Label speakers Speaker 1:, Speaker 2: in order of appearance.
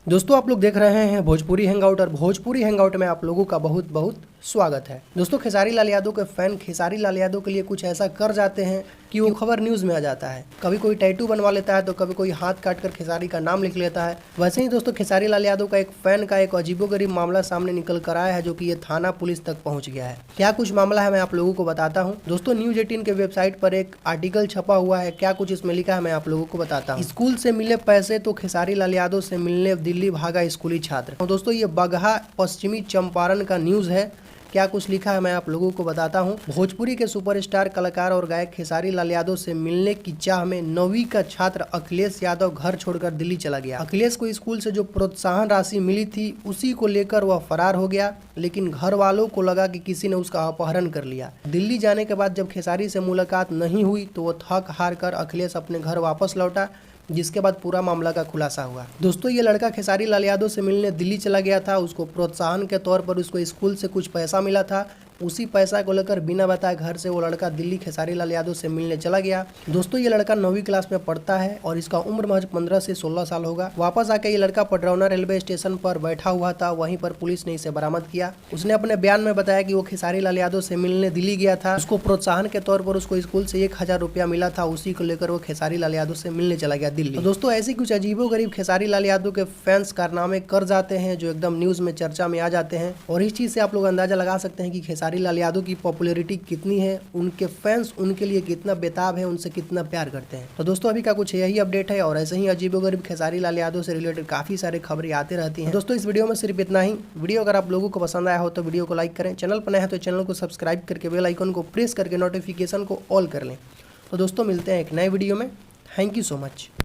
Speaker 1: दोस्तों आप लोग देख रहे हैं भोजपुरी हैंगआउट और भोजपुरी हैंगआउट में आप लोगों का बहुत बहुत स्वागत है। दोस्तों खेसारी लाल यादव के फैन खेसारी लाल यादव के लिए कुछ ऐसा कर जाते हैं कि वो खबर न्यूज़ में आ जाता है। कभी कोई टैटू बनवा लेता है तो कभी कोई हाथ काट कर खेसारी का नाम लिख लेता है। वैसे ही दोस्तों खेसारी लाल यादव का एक फैन का एक अजीबोगरीब मामला सामने निकल कर आया है, जो कि ये थाना पुलिस तक पहुंच गया है। क्या कुछ मामला है मैं आप लोगों को बताता हूँ। दोस्तों न्यूज 18 के वेबसाइट पर एक आर्टिकल छपा हुआ है। क्या कुछ इसमें लिखा है मैं आप लोगों को बताता हूँ। स्कूल से मिले पैसे तो खेसारी लाल यादव से मिलने दिल्ली भागा स्कूली छात्र। दोस्तों ये बगहा पश्चिमी चंपारण का न्यूज है। क्या कुछ लिखा है मैं आप लोगों को बताता हूं। भोजपुरी के सुपरस्टार कलाकार और गायक खेसारी लाल यादव से मिलने की चाह में 9वीं का छात्र अखिलेश यादव घर छोड़कर दिल्ली चला गया। अखिलेश को स्कूल से जो प्रोत्साहन राशि मिली थी उसी को लेकर वह फरार हो गया, लेकिन घर वालों को लगा कि किसी ने उसका अपहरण कर लिया। दिल्ली जाने के बाद जब खेसारी से मुलाकात नहीं हुई तो वो थक हार कर अखिलेश अपने घर वापस लौटा, जिसके बाद पूरा मामला का खुलासा हुआ। दोस्तों ये लड़का खेसारी लाल यादव से मिलने दिल्ली चला गया था। उसको प्रोत्साहन के तौर पर उसको स्कूल से कुछ पैसा मिला था। उसी पैसा को लेकर बिना बताए घर से वो लड़का दिल्ली खेसारी लाल यादव से मिलने चला गया। दोस्तों ये लड़का 9वीं क्लास में पढ़ता है और इसका उम्र महज 15 से 16 साल होगा। वापस आके ये लड़का पडरौना रेलवे स्टेशन पर बैठा हुआ था। वहीं पर पुलिस ने इसे बरामद किया। उसने अपने बयान में बताया कि वो खेसारी लाल यादव से मिलने दिल्ली गया था। उसको प्रोत्साहन के तौर पर उसको स्कूल से 1000 रुपया मिला था। उसी को लेकर वो खेसारी लाल यादव से मिलने चला गया दिल्ली। तो दोस्तों ऐसी कुछ अजीबोगरीब खेसारी लाल यादव के फैंस कारनामे कर जाते हैं जो एकदम न्यूज में चर्चा में आ जाते हैं। और इस चीज से आप लोग अंदाजा लगा सकते हैं कि खेसारी लाल यादव की पॉपुलैरिटी कितनी है, उनके फैंस उनके लिए कितना बेताब है, उनसे कितना प्यार करते हैं। तो दोस्तों अभी का कुछ यही अपडेट है और ऐसे ही अजीबोगरीब खेसारी लाल यादव से रिलेटेड काफी सारे खबरें आते रहती हैं। दोस्तों इस वीडियो में सिर्फ इतना ही। वीडियो अगर आप लोगों को पसंद आया हो तो वीडियो को लाइक करें। चैनल पर नया है तो चैनल को सब्सक्राइब करके बेल आइकन को प्रेस करके नोटिफिकेशन को ऑल कर लें। तो दोस्तों मिलते हैं एक नए वीडियो में। Thank you so much.